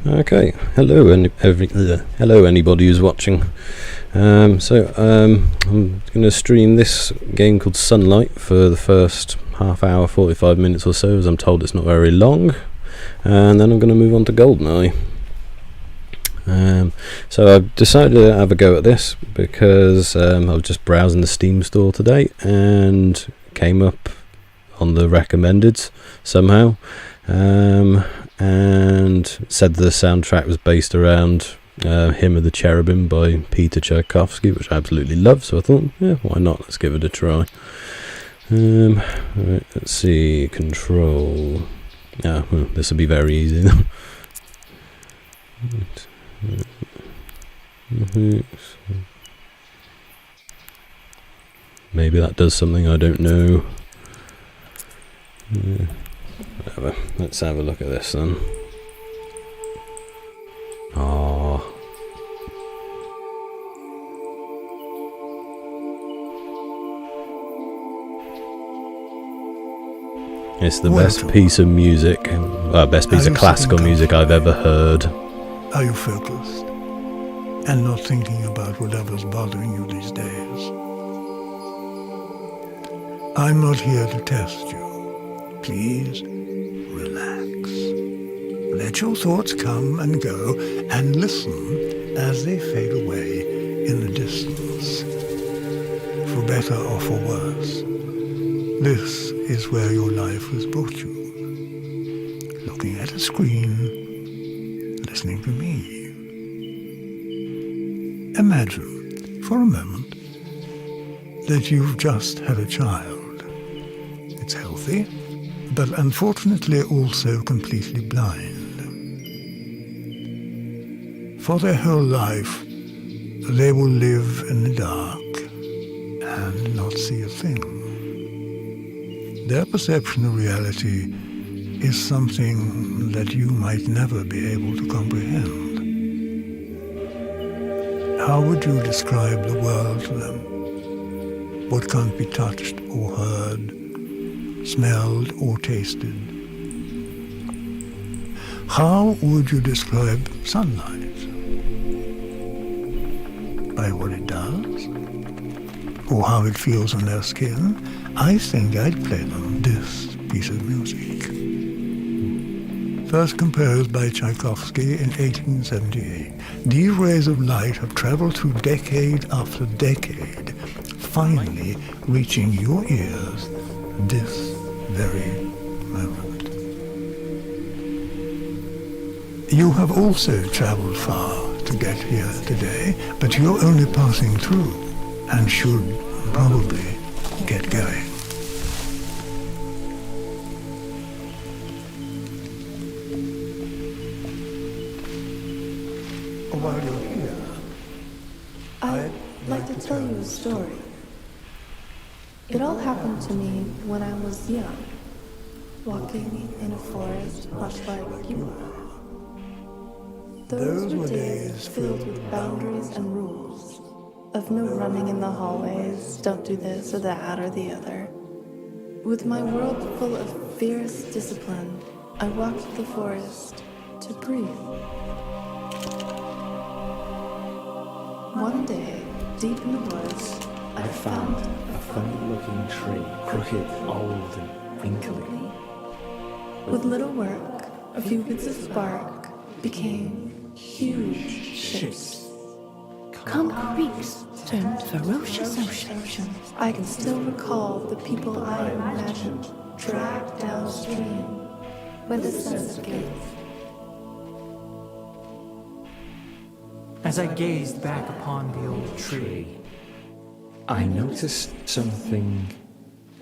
Okay, hello hello anybody who's watching. I'm going to stream this game called Sunlight for the first half hour, 45 minutes or so, as I'm told it's not very long, and then I'm going to move on to GoldenEye. So I've decided to have a go at this because I was just browsing the Steam store today and came up on the recommended somehow, and said the soundtrack was based around Hymn of the Cherubim by Peter Tchaikovsky, which I absolutely love, so I thought, yeah, why not, let's give it a try. Right, let's see, control. Well, this will be very easy. Maybe that does something, I don't know. Whatever. Let's have a look at this then. It's the best piece of music, best piece of classical music I've ever heard. Are you focused and not thinking about whatever's bothering you these days? I'm not here to test you. Please, relax. Let your thoughts come and go and listen as they fade away in the distance. For better or for worse, this is where your life has brought you. Looking at a screen, listening to me. Imagine, for a moment, that you've just had a child. It's healthy, but unfortunately also completely blind. For their whole life, they will live in the dark and not see a thing. Their perception of reality is something that you might never be able to comprehend. How would you describe the world to them? What can't be touched or heard, smelled or tasted? How would you describe sunlight? By what it does? Or how it feels on their skin? I think I'd play them this piece of music. First composed by Tchaikovsky in 1878, these rays of light have traveled through decade after decade, finally reaching your ears this very moment. You have also traveled far to get here today, but you're only passing through and should probably get going. While you're here, I'd like to tell you a story. It all happened to me when I was young, walking in a forest much like you are. Those were days filled with boundaries and rules, of no running in the hallways, don't do this or that or the other. With my world full of fierce discipline, I walked the forest to breathe. One day, deep in the woods, I found a funny-looking tree, crooked, old, and wrinkly. With little work, a few bits of spark became huge ships. Calm creeks turned ferocious oceans. I can still recall the people I imagined dragged downstream where the sunset gate. As I gazed back upon the old tree, I noticed something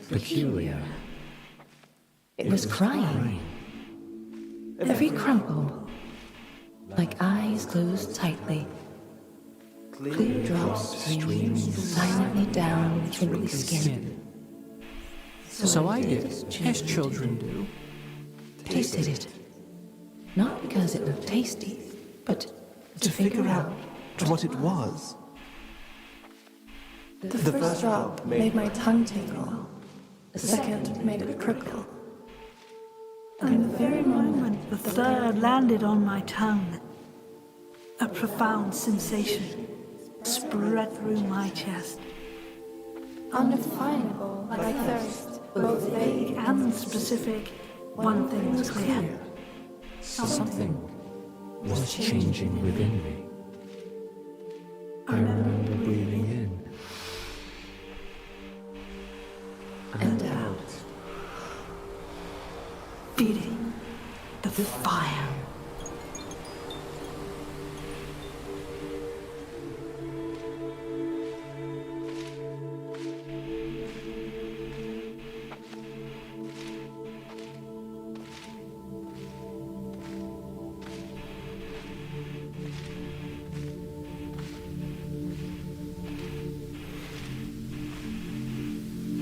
peculiar. It was crying. Every crumple, like eyes closed tightly. Clear drops streamed silently down its wrinkly skin. So I did, as children do. Tasted it. Not because it looked tasty, but to figure out what it was. The first drop made my tongue tingle. The second made it trickle. And the very moment the third landed on my tongue, a profound sensation spread through my chest. Undefinable, like thirst, both vague And specific, one thing was clear. Something was changing within me. I remember breathing in And out. Feeding the fire.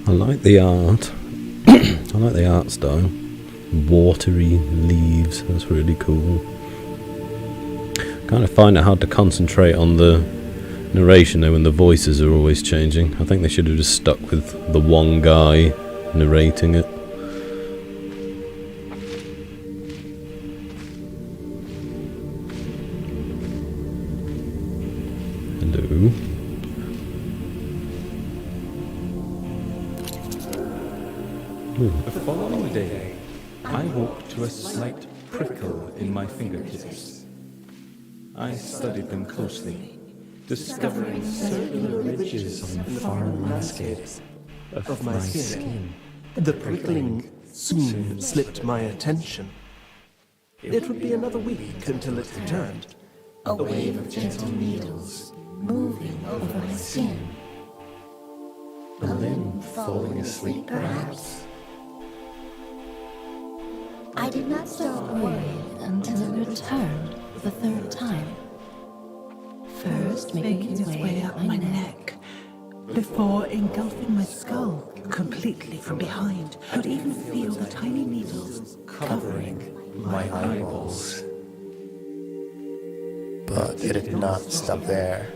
I like the art. I like the art style. Watery leaves, that's really cool. Kind of find it hard to concentrate on the narration though when the voices are always changing. I think they should have just stuck with the one guy narrating it. Hello. The following day, I woke to a slight prickle in my fingertips. I studied them closely, discovering circular ridges on the far landscape of my skin. The prickling soon slipped my attention. It would be another week until it returned. A wave of gentle needles moving over my skin. A limb falling asleep, perhaps. I did not stop worrying until it returned the third time. First making its way up my neck, Before engulfing my skull completely from behind. could even feel the tiny needles Covering my eyeballs. But it did not stop there.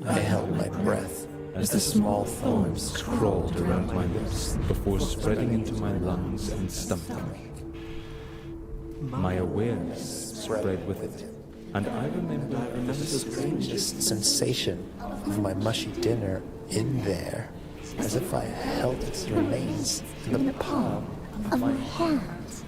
I held my breath As the small thorns crawled around my lips before spreading into my lungs and stomach. My awareness spread with it, and I remember the strangest sensation of my mushy dinner in there, as if I held its remains in the palm of my hands.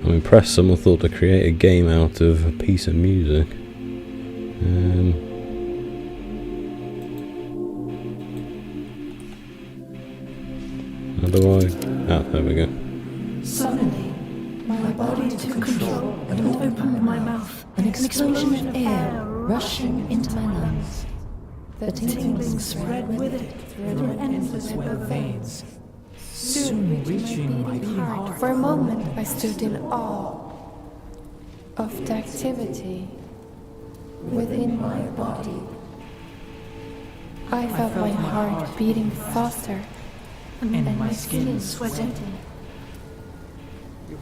I'm impressed someone thought to create a game out of a piece of music. How do I... Oh, there we go. Suddenly, my body took control and opened my mouth. An explosion of air rushing into my lungs. The tingling spread with it through an endless web of veins. Soon reaching my beating heart. For a moment, I stood in awe of the activity within my body. I felt my heart beating faster and my skin sweating.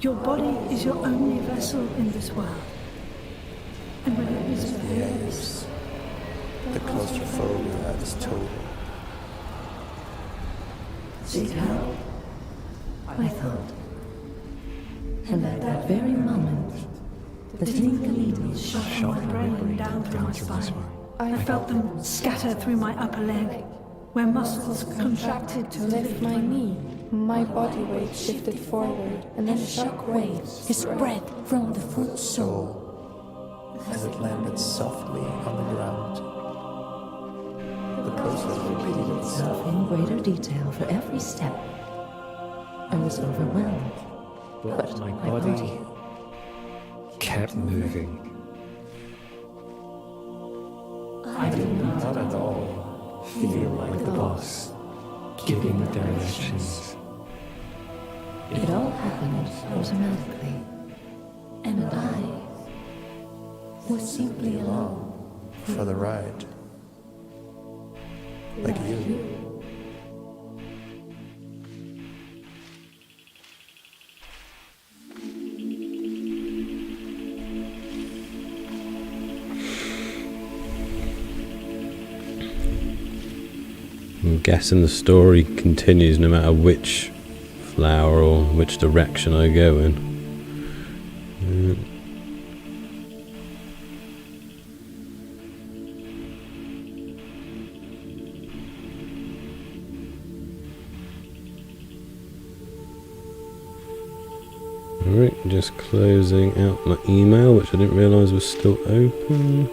Your body is your only vessel in this world. And when it misbehaves, the claustrophobia is total. Seek help, I thought. And at that very moment, the tingling needles shot my brain down through my spine. I felt them scatter through my upper leg, where muscles contracted To lift my knee, my body weight shifted forward, and then shock waves spread from the foot sole. As it landed softly on the ground. The process repeated itself. In greater detail for every step. I was overwhelmed, but my body kept moving. I did not at all feel like the boss giving directions. It all happened automatically, and I was simply along for the ride. Like you. I'm guessing the story continues no matter which flower or which direction I go in. Alright, just closing out my email, which I didn't realise was still open.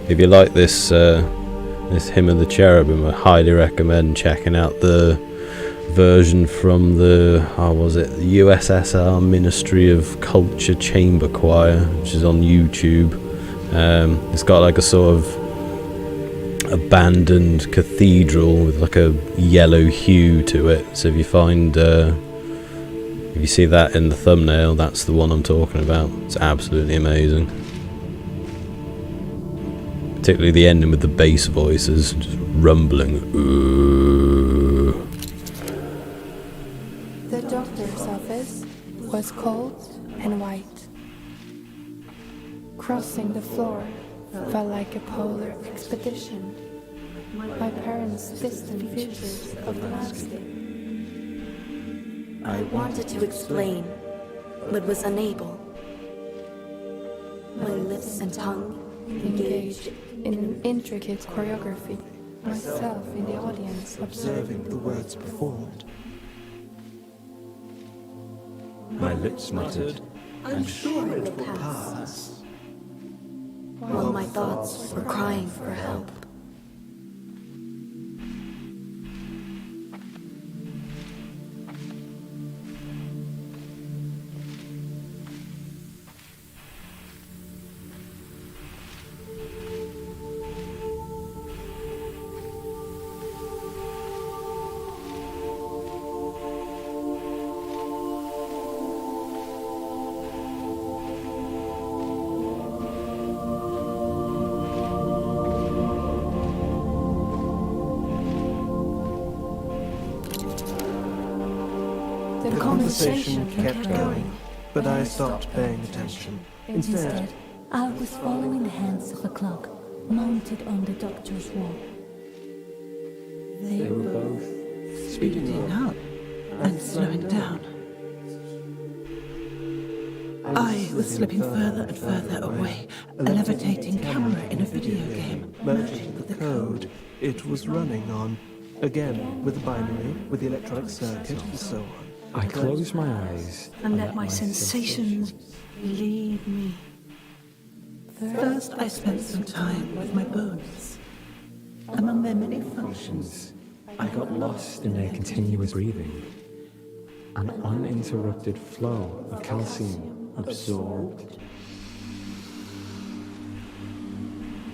If you like this this Hymn of the Cherubim, I highly recommend checking out the version from the the USSR Ministry of Culture Chamber Choir, which is on YouTube. It's got like a sort of abandoned cathedral with like a yellow hue to it. So if you see that in the thumbnail, that's the one I'm talking about. It's absolutely amazing. Particularly the ending with the bass voices just rumbling. Ooh. The doctor's office was cold and white. Crossing the floor felt like a polar expedition. My parents' distant visions of the landscape. I wanted to explain, but was unable. My lips and tongue Engaged in an intricate choreography, myself in the audience observing the words performed. My lips muttered, I'm sure it will pass. While my thoughts were crying for help. The conversation kept going, but I stopped paying attention. Instead, I was following the hands of a clock mounted on the doctor's wall. they were both Speeding up and slowing down. I was slipping further and further away, a levitating camera in a video game, merging with the code. It was running on, again, with the binary, with the electronic circuit, and so on. I closed my eyes And let my sensations lead me. First, I spent some time with my bones. Among their many functions, I got lost in their continuous breathing. An uninterrupted flow of calcium absorbed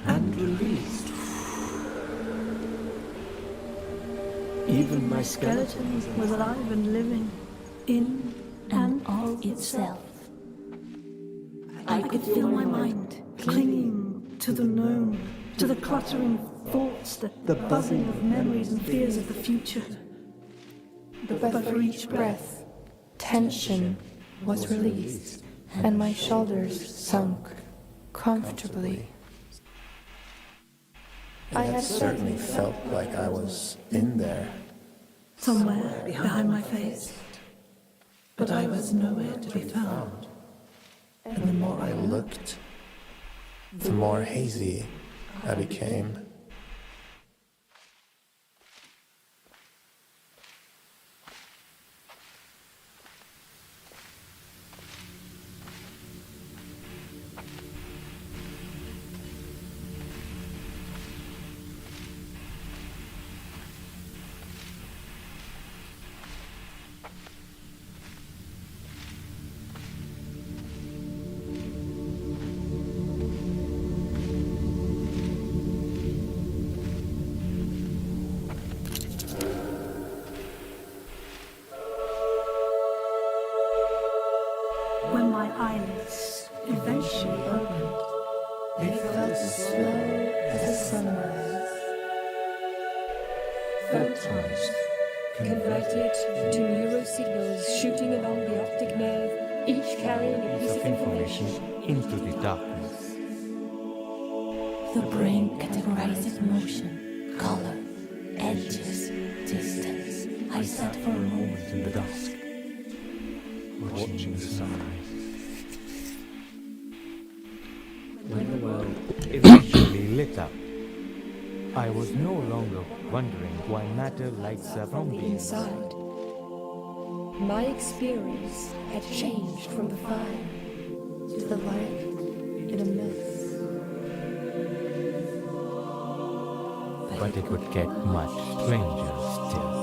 And released. Even my skeleton Skeleton was alive and living, in and of itself. I could feel my mind clinging to the known, to the cluttering thoughts, the buzzing of memories and fears of the future. but for each breath, tension was released, and my shoulders sunk comfortably. I And it had certainly felt like I was in there. Somewhere behind my face. but I was nowhere to be found. And the more I looked, the more hazy I became. initially opened, they felt as slow as a sunrise. Photons, converted to neurosignals shooting along the optic nerve, each carrying a piece of information into the darkness. The brain categorizes motion, color, edges, distance. I sat for a moment in the dusk, watching the sunrise. When the world eventually lit up, I was no longer wondering why matter lights up From the inside, my experience had changed from the fire To the light in a mist. but it would get much stranger still.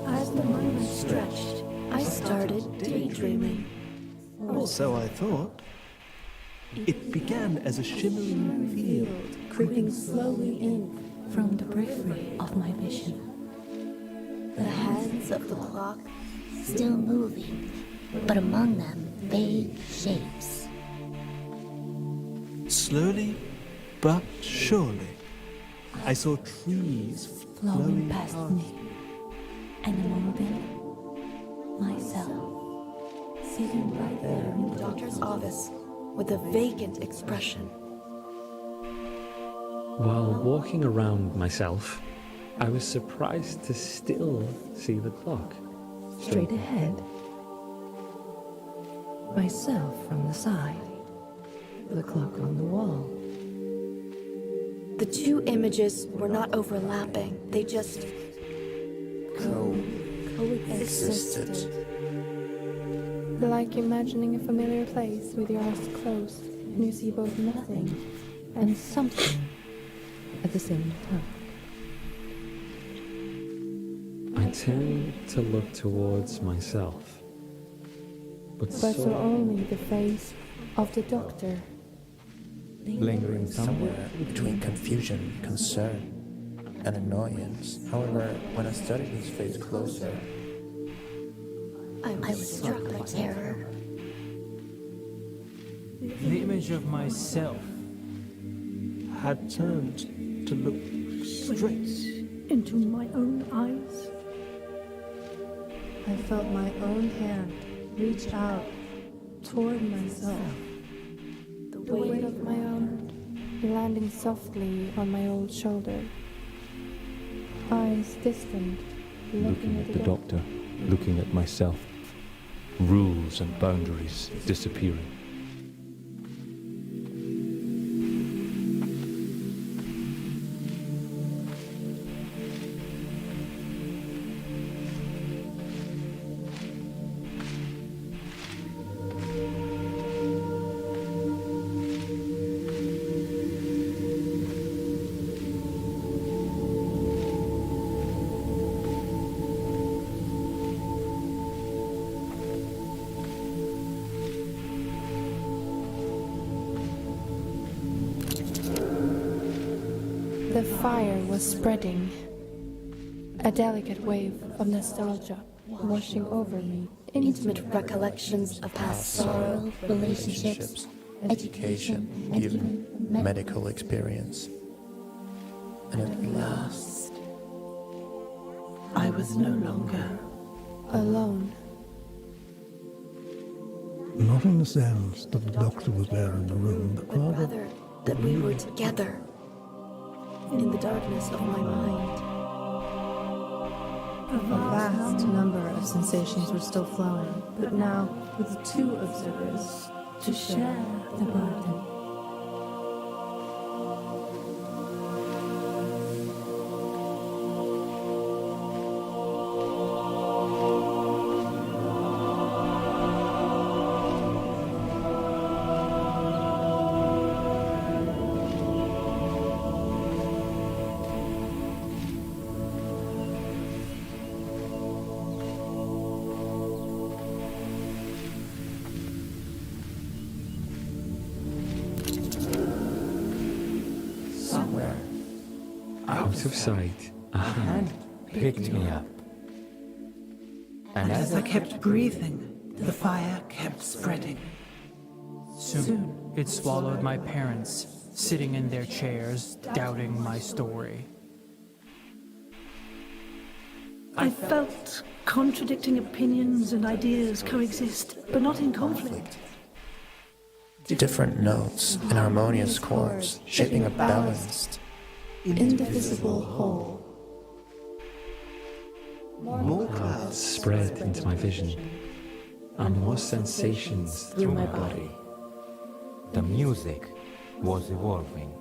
As the moment stretched, I started daydreaming. Or so I thought. It began as a shimmering field, Creeping slowly in. From the periphery of my vision, The hands of the clock still moving, but among them vague shapes. slowly but surely. I saw trees flowing past me, and among them, myself, sitting right there in the Doctor's office with a vacant expression. While walking around myself, I was surprised to still see the clock. straight ahead. Myself from the side, the clock on the wall. The two images were not overlapping, they just Coexisted. Like imagining a familiar place with your eyes closed and you see both nothing And something at the same time. I turned to look towards myself, but but saw saw only the face of the doctor. Lingering Somewhere between confusion, concern, and annoyance. However, when I studied his face closer, I was struck by terror. The image of myself had turned to look straight into my own eyes. I felt my own hand reach out toward myself. The weight of my own landing softly on my old shoulder. Eyes distant, looking at the doctor, looking at myself. Rules and boundaries disappearing. The fire was spreading. A delicate wave of nostalgia washing over me. Intimate recollections of past sorrow, relationships, education, and even medical experience. And at last, I was no longer alone. Not in the sense that the doctor was there in the room, but rather rather that we were together in the darkness of my mind. A vast number of sensations were still flowing, but now with two observers To share the burden. Out of sight, a hand Picked me up. And as I kept breathing, the fire kept spreading. Soon, it swallowed my parents, sitting in their chairs, doubting my story. I felt contradicting opinions and ideas coexist, but not in conflict. Different notes in harmonious chords, shaping a balanced, indivisible whole. more clouds spread into my vision, and more sensations through my body. The music was evolving.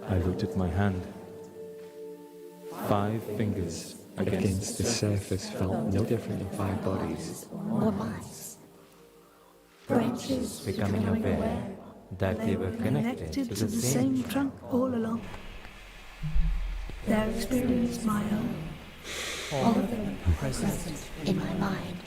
I looked at my hand. 5 fingers Against the surface felt no different than 5 bodies. or minds. Branches becoming aware that they were connected Connected to the same trunk all along. Their experience, my own. All of them present in my mind.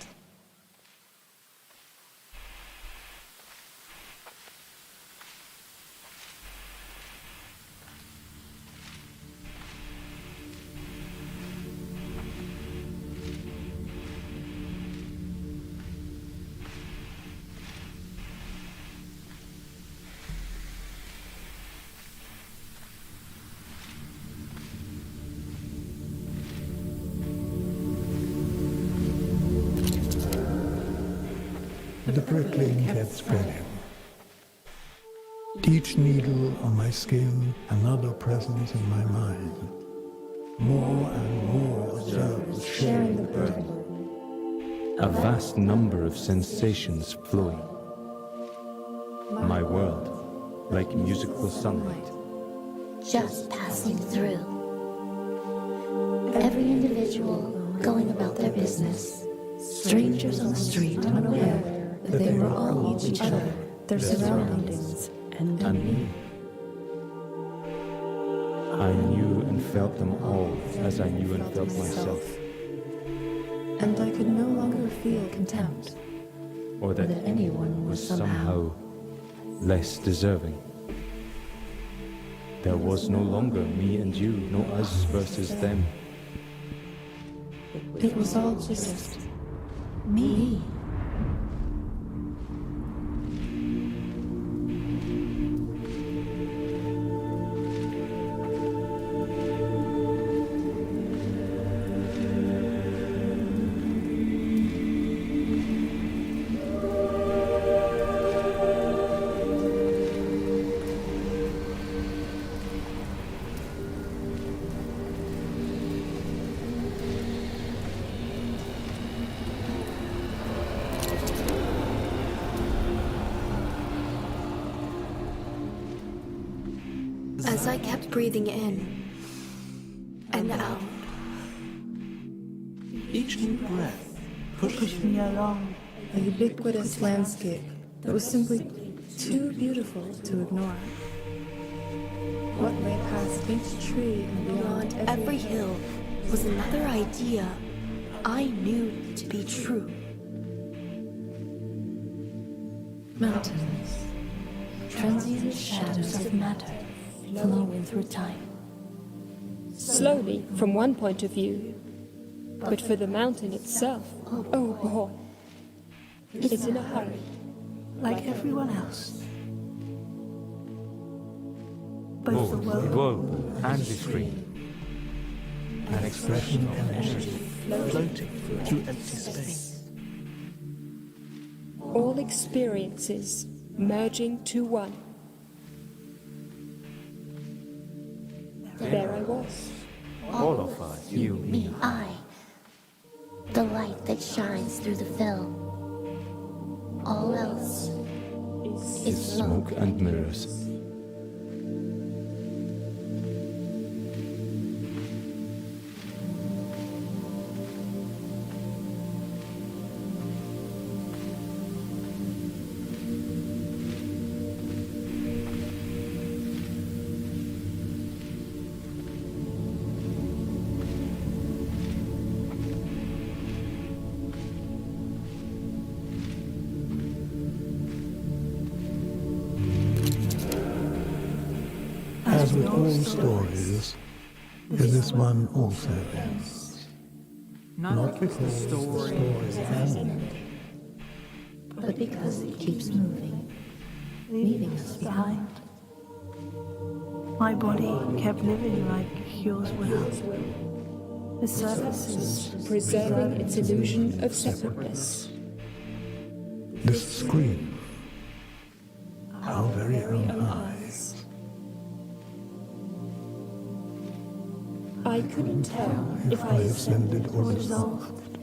The prickling kept spreading. Each needle on my skin, another presence in my mind. More and more observers sharing the burden. A vast number of sensations flowing. My world, like musical sunlight. Just passing through. Every individual going about their business. Strangers on the street unaware that they were all each other, their surroundings, and me. I knew and felt them all as I knew and felt myself. And I could no longer feel contempt. Or that anyone was somehow less deserving. There was no longer me and you, no us versus them. It was all just me. As I kept breathing in and out, Each new breath Pushed me along. A ubiquitous landscape that was simply too beautiful to ignore. What lay past each tree and beyond every hill was another idea I knew to be true. Mountains, transient shadows of matter flowing through time. Slowly, from one point of view. But for the mountain itself, oh boy, it's in a hurry. Like everyone else. Both the Whirlpool and the stream. an expression of energy floating through empty space. All experiences merging to one. There I was. All of us, you, me. I. The light that shines through the film. All else is Smoke and mirrors. As with all stories, this one also ends. Not because the story has ended, but because it keeps moving, leaving us behind. My body kept living like yours will. The surface is preserving its illusion of separateness. This scream, our very own eyes. I couldn't tell if I ascended or dissolved.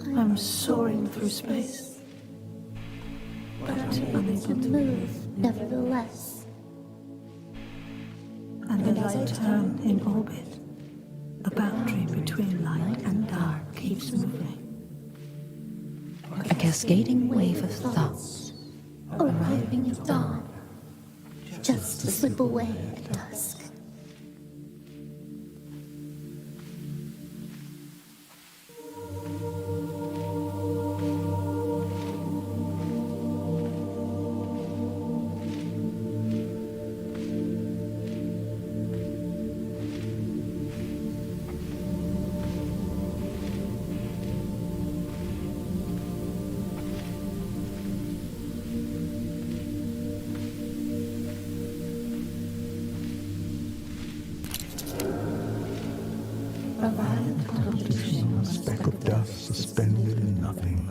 I'm soaring through space, but unable to move, nevertheless. And as I turn in orbit, the boundary between light and dark keeps moving. A cascading wave of thoughts, arriving at dawn, just to slip away at dusk. A speck of dust suspended in nothing.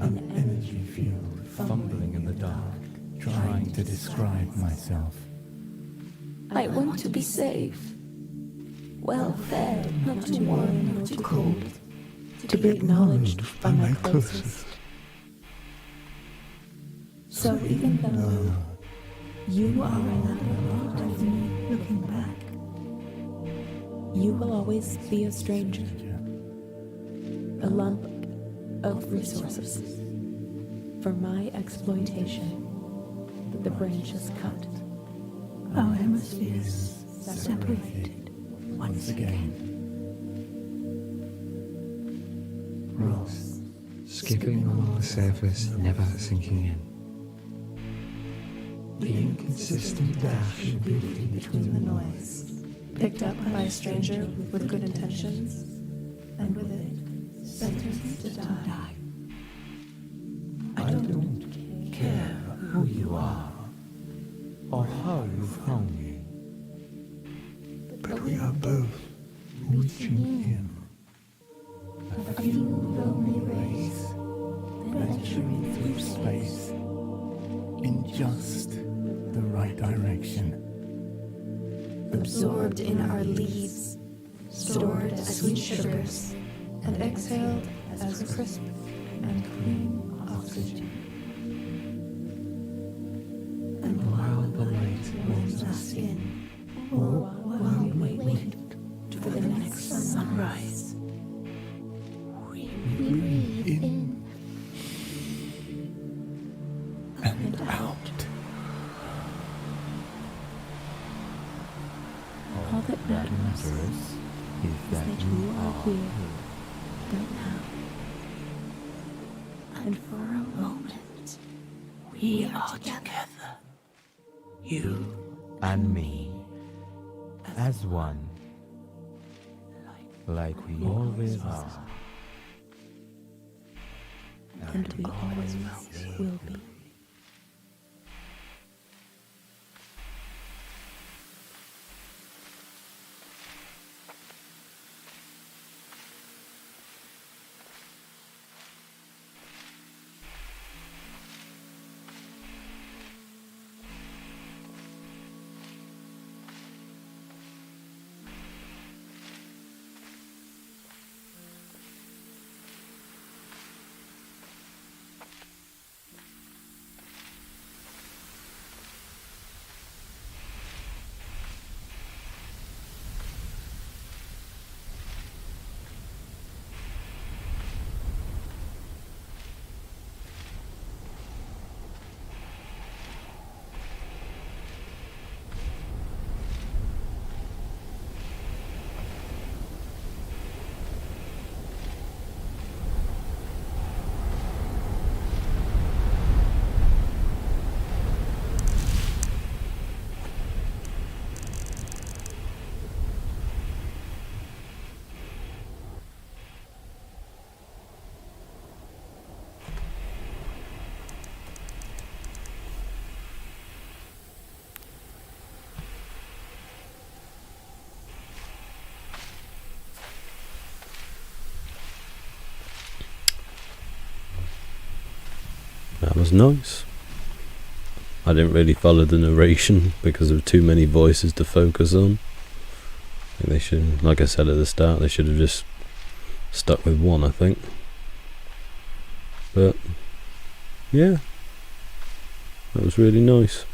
An energy field fumbling in the dark, trying to describe myself. I want to be safe, well fed, not too warm nor too cold, to be acknowledged by my closest. So even though you are another part of me looking back, you will always be a stranger, a lump of resources for my exploitation. The branches cut. Our hemispheres separated once again. Ross, skipping along the surface, never sinking in. The inconsistent dash of beauty Between the noise, picked up by a stranger with good intentions, and with it, sentenced to die. I don't care who you are or how you found me. But we are both reaching in. A few lonely rays, Venturing through space in just the right direction. Absorbed in our leaves, stored as sweet sugars, and exhaled as crisp and clean oxygen. And while the light Pulls us in, or while we wait for the next sunrise, we breathe in and out. All that matters is that you are here, right now. And for a moment, we are together. You and me as one, like we always are. And we always will be. was nice. I didn't really follow the narration because there were too many voices to focus on. I think they should, like I said at the start, they should have just stuck with one, I think. But yeah, that was really nice.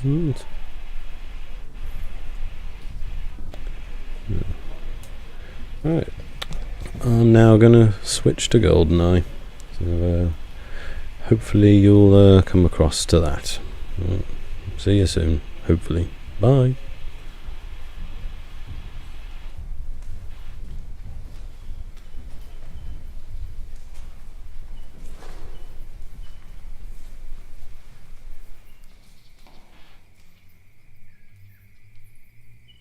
Right. Right. I'm now gonna switch to GoldenEye. So hopefully you'll come across to that. Right. See you soon. Hopefully. Bye.